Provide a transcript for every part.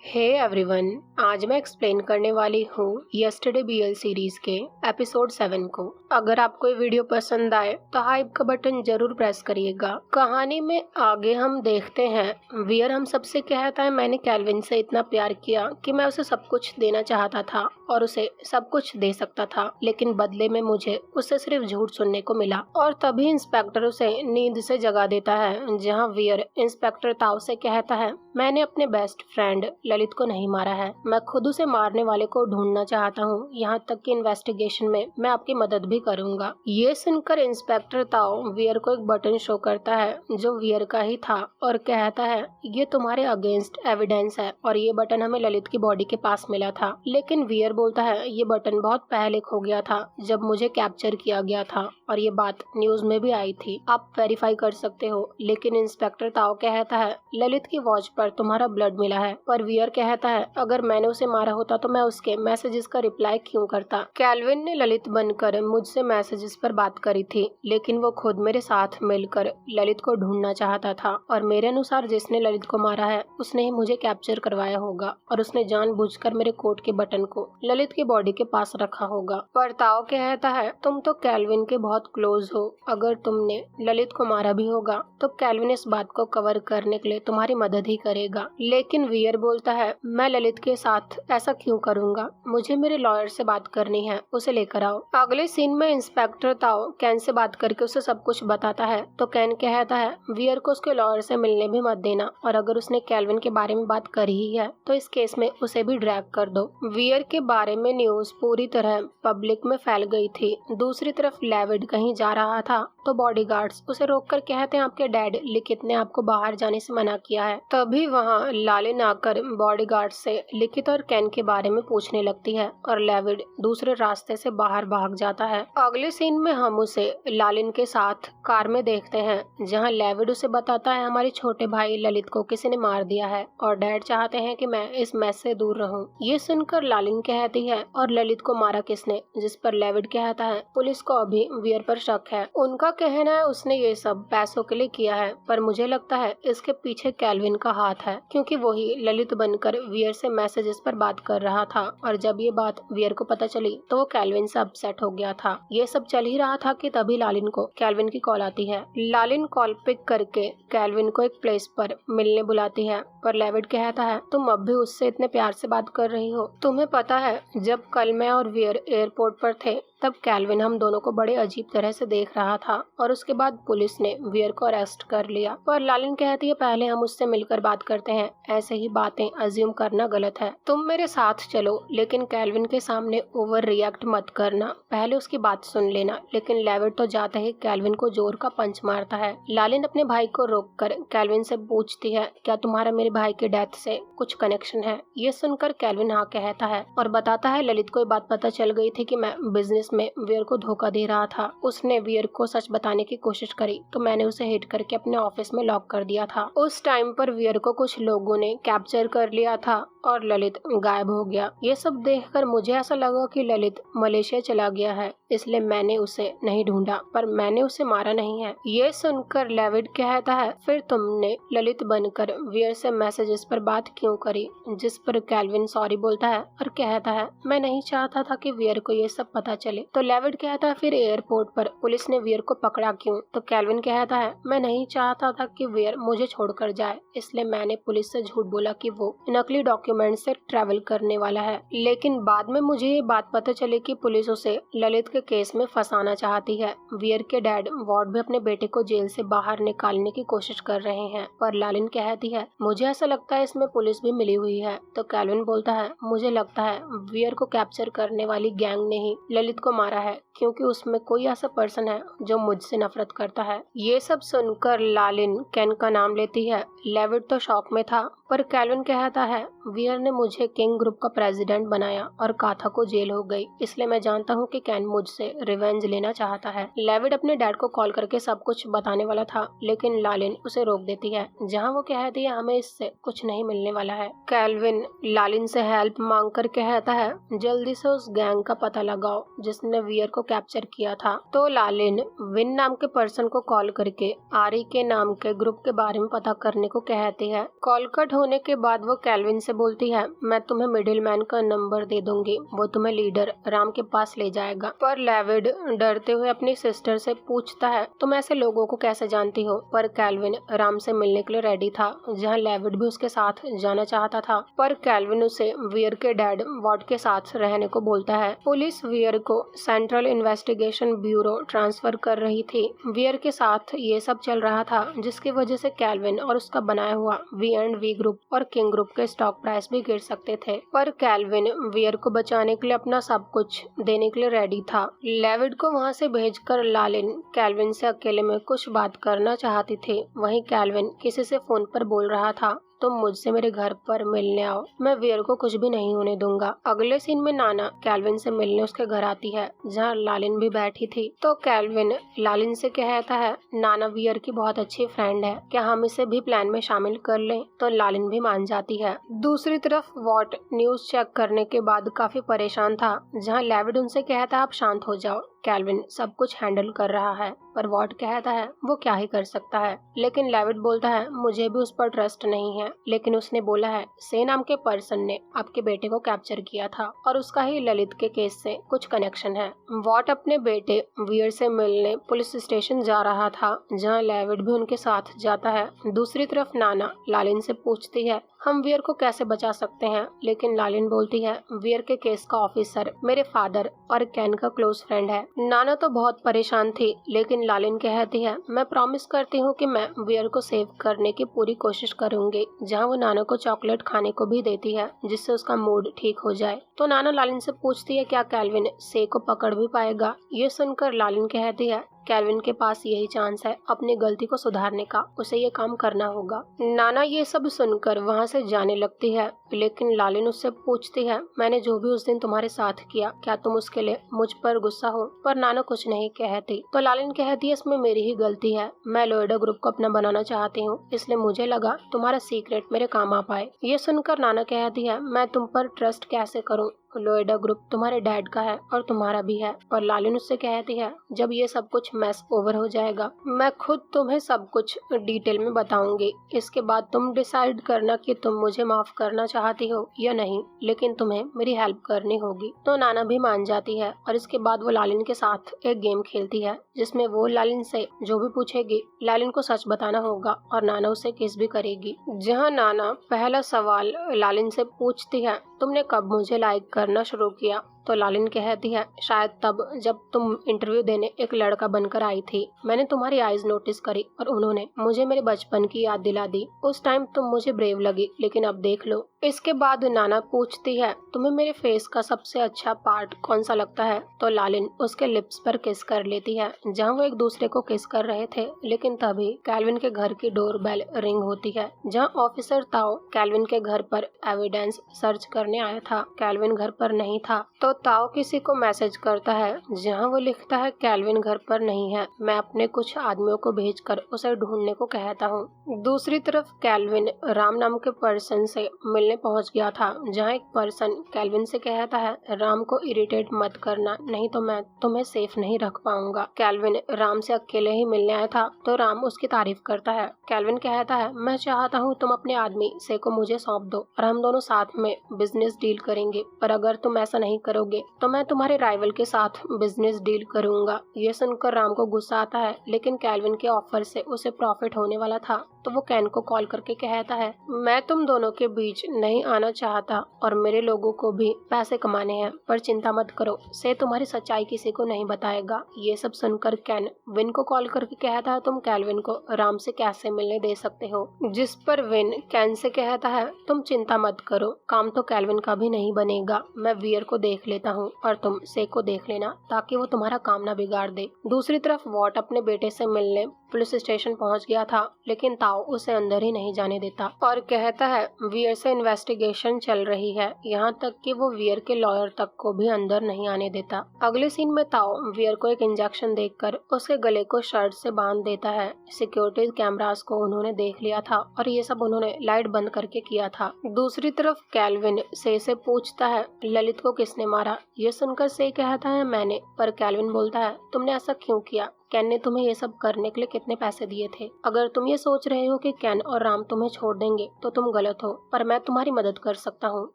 Hey everyone, आज मैं explain करने वाली हूँ यस्टरडे बीएल सीरीज के एपिसोड 7 को। अगर आपको ये वीडियो पसंद आए तो हाइप का बटन जरूर प्रेस करिएगा। कहानी में आगे हम देखते हैं वियर हम सबसे कहता है मैंने कैल्विन से इतना प्यार किया कि मैं उसे सब कुछ देना चाहता था और उसे सब कुछ दे सकता था, लेकिन बदले में मुझे उससे सिर्फ झूठ सुनने को मिला। और तभी इंस्पेक्टर उसे नींद से जगा देता है, जहाँ वियर इंस्पेक्टर ताओ से कहता है मैंने अपने बेस्ट फ्रेंड ललित को नहीं मारा है, मैं खुद उसे मारने वाले को ढूंढना चाहता हूँ, यहाँ तक कि इन्वेस्टिगेशन में मैं आपकी मदद भी करूंगा। ये सुनकर इंस्पेक्टर ताओ वियर को एक बटन शो करता है जो वियर का ही था और कहता है ये तुम्हारे अगेंस्ट एविडेंस है और ये बटन हमें ललित की बॉडी के पास मिला था। लेकिन वियर बोलता है ये बटन बहुत पहले खो गया था जब मुझे कैप्चर किया गया था और ये बात न्यूज में भी आई थी, आप वेरीफाई कर सकते हो। लेकिन इंस्पेक्टर ताओ कहता है ललित की वॉच पर तुम्हारा ब्लड मिला है, पर वियर कहता है अगर मैंने उसे मारा होता तो मैं उसके मैसेजेस का रिप्लाई क्यों करता। कैल्विन ने ललित बनकर मुझसे मैसेजेस पर बात करी थी, लेकिन वो खुद मेरे साथ मिलकर ललित को ढूंढना चाहता था और मेरे अनुसार जिसने ललित को मारा है उसने ही मुझे कैप्चर करवाया होगा और उसने जानबूझकर मेरे कोट के बटन को ललित की बॉडी के पास रखा होगा। पर ताओ कहता है तुम तो कैल्विन के बहुत क्लोज हो, अगर तुमने ललित को मारा भी होगा तो कैल्विन इस बात को कवर करने के लिए तुम्हारी मदद ही करेगा। लेकिन वियर बोलता है मैं ललित के साथ ऐसा क्यों करूंगा, मुझे मेरे लॉयर से बात करनी है, उसे लेकर आओ। अगले सीन में इंस्पेक्टर ताओ कैन से बात करके उसे सब कुछ बताता है तो कैन कहता है वियर को उसके लॉयर से मिलने भी मत देना और अगर उसने कैल्विन के बारे में बात करी ही है तो इस केस में उसे भी ड्रैग कर दो। वियर के बारे में न्यूज पूरी तरह पब्लिक में फैल गई थी। दूसरी तरफ लेविड कहीं जा रहा था तो बॉडीगार्ड्स उसे रोककर कहते हैं आपके डैड लिखित ने आपको बाहर जाने से मना किया है। तभी वहाँ लालिन आकर बॉडीगार्ड से लिखित और कैन के बारे में पूछने लगती है और लेविड दूसरे रास्ते से बाहर भाग जाता है। अगले सीन में हम उसे लालिन के साथ कार में देखते हैं, जहाँ लेविड उसे बताता है हमारे छोटे भाई ललित को किसी ने मार दिया है और डैड चाहते हैं कि मैं इस मैस से दूर रहूं। ये सुनकर लालिन कहती है और ललित को मारा किसने, जिस पर लेविड कहता है पुलिस को अभी वियर पर शक है, उनका कहना है उसने ये सब पैसों के लिए किया है, पर मुझे लगता है इसके पीछे कैल्विन का हाथ है क्योंकि वही ललित बनकर वियर से मैसेजेस पर बात कर रहा था और जब ये बात वियर को पता चली तो वो कैल्विन से अपसेट हो गया था। ये सब चल ही रहा था कि तभी लालिन को कैल्विन की कॉल आती है। लालिन कॉल पिक करके कैल्विन को एक प्लेस पर मिलने बुलाती है, पर लेविड कहता है तुम अब भी उससे इतने प्यार से बात कर रही हो, तुम्हें पता है जब कल मैं और वियर एयरपोर्ट पर थे तब कैल्विन हम दोनों को बड़े अजीब तरह से देख रहा था और उसके बाद पुलिस ने वियर को अरेस्ट कर लिया। पर लालिन कहती है पहले हम उससे मिलकर बात करते हैं, ऐसे ही बातें अज्यूम करना गलत है, तुम मेरे साथ चलो लेकिन कैल्विन के सामने ओवर रिएक्ट मत करना, पहले उसकी बात सुन लेना। लेकिन लेविड तो जाते ही कैल्विन को जोर का पंच मारता है। लालिन अपने भाई को रोककर कैल्विन से पूछती है क्या तुम्हारा मेरे भाई के डेथ से कुछ कनेक्शन है। ये सुनकर कैल्विन हाँ कहता है और बताता है ललित को ये बात पता चल गई थी कि मैं बिजनेस में वियर को धोखा दे रहा था, उसने वियर को सच बताने की कोशिश करी तो मैंने उसे हिट करके अपने ऑफिस में लॉक कर दिया था। उस टाइम पर वियर को कुछ लोगों ने कैप्चर कर लिया था और ललित गायब हो गया। ये सब देखकर मुझे ऐसा लगा कि ललित मलेशिया चला गया है, इसलिए मैंने उसे नहीं ढूंढा, पर मैंने उसे मारा नहीं है। ये सुनकर लेविड कहता है फिर तुमने ललित बनकर वियर से मैसेजेस पर बात क्यों करी, जिस पर कैल्विन सॉरी बोलता है और कहता है मैं नहीं चाहता था कि वियर को ये सब पता चले। तो लेविड कहता है फिर एयरपोर्ट पर पुलिस ने वियर को पकड़ा क्यों। तो कैल्विन कहता है मैं नहीं चाहता था कि वियर मुझे छोड़कर जाए, इसलिए मैंने पुलिस से झूठ बोला कि वो नकली डॉक्यूमेंट से ट्रैवल करने वाला है। लेकिन बाद में मुझे ये बात पता चली कि पुलिस उसे ललित के केस में फंसाना चाहती है। वियर के डैड वॉर्ड भी अपने बेटे को जेल से बाहर निकालने की कोशिश कर रहे हैं, पर लालिन कहती है मुझे ऐसा लगता है इसमें पुलिस भी मिली हुई है। तो कैल्विन बोलता है मुझे लगता है वियर को कैप्चर करने वाली गैंग ने ही ललित को मारा है क्योंकि उसमें कोई ऐसा पर्सन है जो मुझसे नफरत करता है। ये सब सुनकर लालिन कैन का नाम लेती है। लेविड तो शॉक में था, पर कैल्विन कहता है वियर ने मुझे किंग ग्रुप का प्रेसिडेंट बनाया और काथा को जेल हो गई, इसलिए मैं जानता हूँ कि कैन मुझसे रिवेंज लेना चाहता है। लेविड अपने डैड को कॉल करके सब कुछ बताने वाला था, लेकिन लालिन उसे रोक देती है, जहाँ वो कहती है हमें इससे कुछ नहीं मिलने वाला है। कैल्विन लालिन से हेल्प मांग कर कहता है जल्दी से उस गैंग का पता लगाओ जिसने वियर को कैप्चर किया था। तो लालिन विन नाम के पर्सन को कॉल करके आरी के नाम के ग्रुप के बारे में पता करने को कहती है। कॉल कट होने के बाद वो कैल्विन से बोलती बोलती है मैं तुम्हें मिडिल मैन का नंबर दे दूंगी, वो तुम्हें लीडर राम के पास ले जाएगा। पर लेविड डरते हुए अपनी सिस्टर से पूछता है तुम ऐसे लोगों को कैसे जानती हो। पर कैल्विन राम से मिलने के लिए रेडी था, जहाँ लेविड भी उसके साथ जाना चाहता था। पर कैल्विन उसे वियर के डैड वॉट के साथ रहने को बोलता है। पुलिस वियर को सेंट्रल इन्वेस्टिगेशन ब्यूरो ट्रांसफर कर रही थी। वियर के साथ ये सब चल रहा था, जिसकी वजह से कैल्विन और उसका बनाया हुआ V&V ग्रुप और किंग ग्रुप के स्टॉक प्राइस भी गिर सकते थे। पर कैल्विन वियर को बचाने के लिए अपना सब कुछ देने के लिए रेडी था। लेविड को वहां से भेजकर लालिन कैल्विन से अकेले में कुछ बात करना चाहती थी। वहीं कैल्विन किसी से फोन पर बोल रहा था तुम मुझसे मेरे घर पर मिलने आओ, मैं वियर को कुछ भी नहीं होने दूंगा। अगले सीन में नाना कैल्विन से मिलने उसके घर आती है, जहाँ लालिन भी बैठी थी। तो कैल्विन लालिन से कहता है नाना वियर की बहुत अच्छी फ्रेंड है, क्या हम इसे भी प्लान में शामिल कर लें। तो लालिन भी मान जाती है। दूसरी तरफ वॉट न्यूज चेक करने के बाद काफी परेशान था, जहाँ लेविड उनसे कहता है आप शांत हो जाओ, कैल्विन सब कुछ हैंडल कर रहा है। पर वॉट कहता है वो क्या ही कर सकता है। लेकिन लेविड बोलता है मुझे भी उस पर ट्रस्ट नहीं है, लेकिन उसने बोला है से नाम के पर्सन ने आपके बेटे को कैप्चर किया था और उसका ही ललित के केस से कुछ कनेक्शन है। वॉट अपने बेटे वियर से मिलने पुलिस स्टेशन जा रहा था, जहाँ लेविड भी उनके साथ जाता है। दूसरी तरफ नाना लालिन से पूछती है हम वियर को कैसे बचा सकते हैं, लेकिन लालिन बोलती है वियर के केस का ऑफिसर मेरे फादर और कैन का क्लोज फ्रेंड है। नाना तो बहुत परेशान थी, लेकिन लालिन कहती है मैं प्रॉमिस करती हूँ कि मैं वियर को सेव करने की पूरी कोशिश करूंगी, जहाँ वो नाना को चॉकलेट खाने को भी देती है जिससे उसका मूड ठीक हो जाए। तो नाना लालिन से पूछती है क्या कैल्विन से को पकड़ भी पाएगा। ये सुनकर लालिन कहती है कैल्विन के पास यही चांस है अपनी गलती को सुधारने का, उसे ये काम करना होगा। नाना ये सब सुनकर वहाँ से जाने लगती है, लेकिन लालिन उससे पूछती है मैंने जो भी उस दिन तुम्हारे साथ किया क्या तुम उसके लिए मुझ पर गुस्सा हो। पर नाना कुछ नहीं कहती। तो लालिन कहती है इसमें मेरी ही गलती है, मैं लोएडा ग्रुप को अपना बनाना चाहती हूँ, इसलिए मुझे लगा तुम्हारा सीक्रेट मेरे काम आ पाए। ये सुनकर नाना कहती है मैं तुम पर ट्रस्ट कैसे करूँ, लोएडा ग्रुप तुम्हारे डैड का है और तुम्हारा भी है। और लालिन उससे कहती है जब ये सब कुछ मैस ओवर हो जाएगा मैं खुद तुम्हें सब कुछ डिटेल में बताऊंगी, इसके बाद तुम डिसाइड करना कि तुम मुझे माफ करना चाहती हो या नहीं, लेकिन तुम्हें मेरी हेल्प करनी होगी। तो नाना भी मान जाती है और इसके बाद वो लालिन के साथ एक गेम खेलती है, जिसमें वो लालिन से जो भी पूछेगी लालिन को सच बताना होगा और नाना उसे किस भी करेगी। जहाँ नाना पहला सवाल लालिन से पूछती है तुमने कब मुझे लाइक करना शुरू किया। तो लालिन कहती है शायद तब जब तुम इंटरव्यू देने एक लड़का बनकर आई थी, मैंने तुम्हारी आईज नोटिस करी और उन्होंने मुझे मेरे बचपन की याद दिला दी। उस टाइम तुम मुझे ब्रेव लगी, लेकिन अब देख लो। इसके बाद नाना पूछती है तुम्हें मेरे फेस का सबसे अच्छा पार्ट कौन सा लगता है। तो लालिन उसके लिप्स पर किस कर लेती है, जहाँ वो एक दूसरे को किस कर रहे थे। लेकिन तभी कैल्विन के घर की डोर बेल रिंग होती है, जहाँ ऑफिसर ताओ कैल्विन के घर पर एविडेंस सर्च करने आया था। कैल्विन घर पर नहीं था, तो ताओ किसी को मैसेज करता है, जहाँ वो लिखता है कैल्विन घर पर नहीं है, मैं अपने कुछ आदमियों को भेजकर उसे ढूंढने को कहता हूँ। दूसरी तरफ कैल्विन राम नाम के पर्सन से मिलने पहुंच गया था, जहाँ एक पर्सन कैल्विन से कहता है राम को इरिटेट मत करना, नहीं तो मैं तुम्हें सेफ नहीं रख पाऊंगा। कैल्विन राम से अकेले ही मिलने आया था, तो राम उसकी तारीफ करता है। कैल्विन कहता है मैं चाहता हूँ तुम अपने आदमी से को मुझे सौंप दो और हम दोनों साथ में बिजनेस डील करेंगे, पर अगर तुम ऐसा नहीं करोगे तो मैं तुम्हारे राइवल के साथ बिजनेस डील करूंगा। ये सुनकर राम को गुस्सा आता है, लेकिन कैल्विन के ऑफर से उसे प्रॉफिट होने वाला था, तो वो कैन को कॉल करके कहता है मैं तुम दोनों के बीच नहीं आना चाहता और मेरे लोगों को भी पैसे कमाने हैं, पर चिंता मत करो, से तुम्हारी सच्चाई किसी को नहीं बताएगा। ये सब सुनकर कैन विन को कॉल करके कहता है तुम कैल्विन को राम से कैसे मिलने दे सकते हो। जिस पर विन कैन से कहता है तुम चिंता मत करो, काम तो कैल्विन का भी नहीं बनेगा, मैं वियर को देख लेता हूँ और तुम से को देख लेना, ताकि वो तुम्हारा काम ना बिगाड़ दे। दूसरी तरफ वॉट अपने बेटे से मिलने पुलिस स्टेशन पहुंच गया था, लेकिन ताओ उसे अंदर ही नहीं जाने देता और कहता है वियर से इन्वेस्टिगेशन चल रही है, यहाँ तक कि वो वियर के लॉयर तक को भी अंदर नहीं आने देता। अगले सीन में ताओ वियर को एक इंजेक्शन देकर उसके गले को शर्ट से बांध देता है। सिक्योरिटी कैमरास को उन्होंने देख लिया था और ये सब उन्होंने लाइट बंद करके किया था। दूसरी तरफ कैल्विन से पूछता है ललित को किसने मारा। ये सुनकर से कहता है मैंने, पर कैल्विन बोलता है तुमने ऐसा क्यों किया, कैन ने तुम्हें ये सब करने के लिए कितने पैसे दिए थे? अगर तुम ये सोच रहे हो कि कैन और राम तुम्हें छोड़ देंगे तो तुम गलत हो, पर मैं तुम्हारी मदद कर सकता हूँ।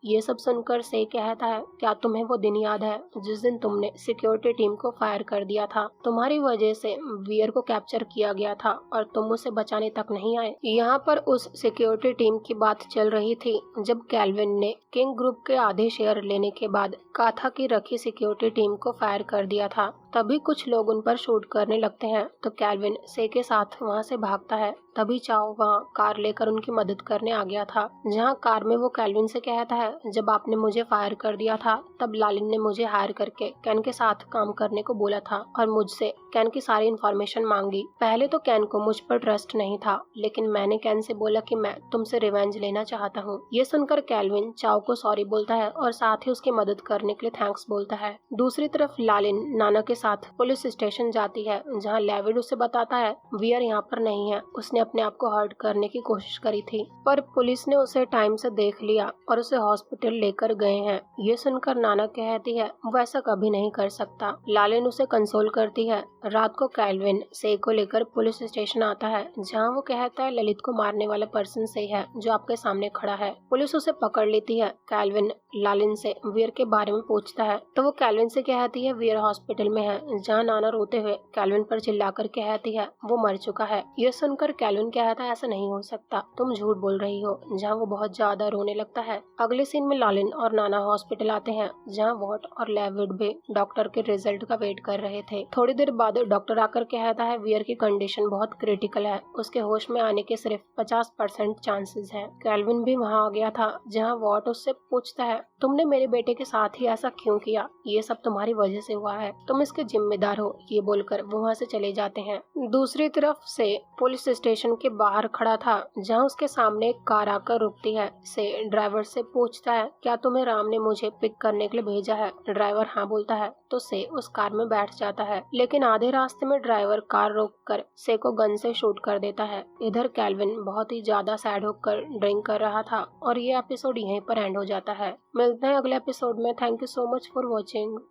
ये सब सुनकर से कहता है, क्या तुम्हें वो दिन याद है जिस दिन तुमने सिक्योरिटी टीम को फायर कर दिया था? तुम्हारी वजह से वियर को कैप्चर किया गया था और तुम उसे बचाने तक नहीं आए। यहाँ पर उस सिक्योरिटी टीम की बात चल रही थी जब कैल्विन ने किंग ग्रुप के आधे शेयर लेने के बाद काथा की रखी सिक्योरिटी टीम को फायर कर दिया था। तभी कुछ लोग उन पर शूट करने लगते हैं तो कैल्विन से के साथ वहां से भागता है। तभी चाओ वहां कार लेकर उनकी मदद करने आ गया था। जहां कार में वो कैल्विन से कहता है, जब आपने मुझे फायर कर दिया था तब लालिन ने मुझे हायर करके कैन के साथ काम करने को बोला था और मुझसे कैन की सारी इन्फॉर्मेशन मांगी। पहले तो कैन को मुझ पर ट्रस्ट नहीं था, लेकिन मैंने कैन से बोला कि मैं तुमसे रिवेंज लेना चाहता हूँ। ये सुनकर कैल्विन चाओ को सॉरी बोलता है और साथ ही उसकी मदद करने के लिए थैंक्स बोलता है। दूसरी तरफ लालिन नाना के साथ पुलिस स्टेशन जाती है जहाँ लेविड उसे बताता है वियर यहाँ पर नहीं है, उसने अपने आप को हर्ट करने की कोशिश करी थी, पर पुलिस ने उसे टाइम से देख लिया और उसे हॉस्पिटल लेकर गए हैं। ये सुनकर नाना कहती है वो ऐसा कभी नहीं कर सकता। लालिन उसे कंसोल करती है। रात को कैल्विन से को लेकर पुलिस स्टेशन आता है जहाँ वो कहता है ललित को मारने वाला पर्सन से है जो आपके सामने खड़ा है। पुलिस उसे पकड़ लेती है। कैल्विन लालिन से वियर के बारे में पूछता है तो वो कैल्विन से कहती है वियर हॉस्पिटल में है। जहाँ नाना रोते हुए कैल्विन पर चिल्लाकर कहती है वो मर चुका है। यह सुनकर कैल्विन कहता है ऐसा नहीं हो सकता, तुम झूठ बोल रही हो। जहाँ वो बहुत ज्यादा रोने लगता है। अगले सीन में लालिन और नाना हॉस्पिटल आते हैं जहाँ वॉट और लेविड भी डॉक्टर के रिजल्ट का वेट कर रहे थे। थोड़ी देर बाद डॉक्टर आकर कहता है वियर की कंडीशन बहुत क्रिटिकल है, उसके होश में आने के सिर्फ 50% चांसेस हैं। कैल्विन भी वहाँ आ गया था जहाँ वॉट उससे पूछता है तुमने मेरे बेटे के साथ ही ऐसा क्यों किया? ये सब तुम्हारी वजह से हुआ है, तुम इसके जिम्मेदार हो। ये बोलकर वो वहाँ से चले जाते हैं। दूसरी तरफ से पुलिस स्टेशन के बाहर खड़ा था जहाँ उसके सामने एक कार आकर रुकती है। से ड्राइवर से पूछता है क्या तुम्हें राम ने मुझे पिक करने के लिए भेजा है? ड्राइवर हाँ बोलता है तो से उस कार में बैठ जाता है, लेकिन आधे रास्ते में ड्राइवर कार रोककर से को गन से शूट कर देता है। इधर कैल्विन बहुत ही ज्यादा सैड होकर ड्रिंक कर रहा था और ये एपिसोड यहीं पर एंड हो जाता है। मिलते हैं अगले एपिसोड में। Thank you so much for watching.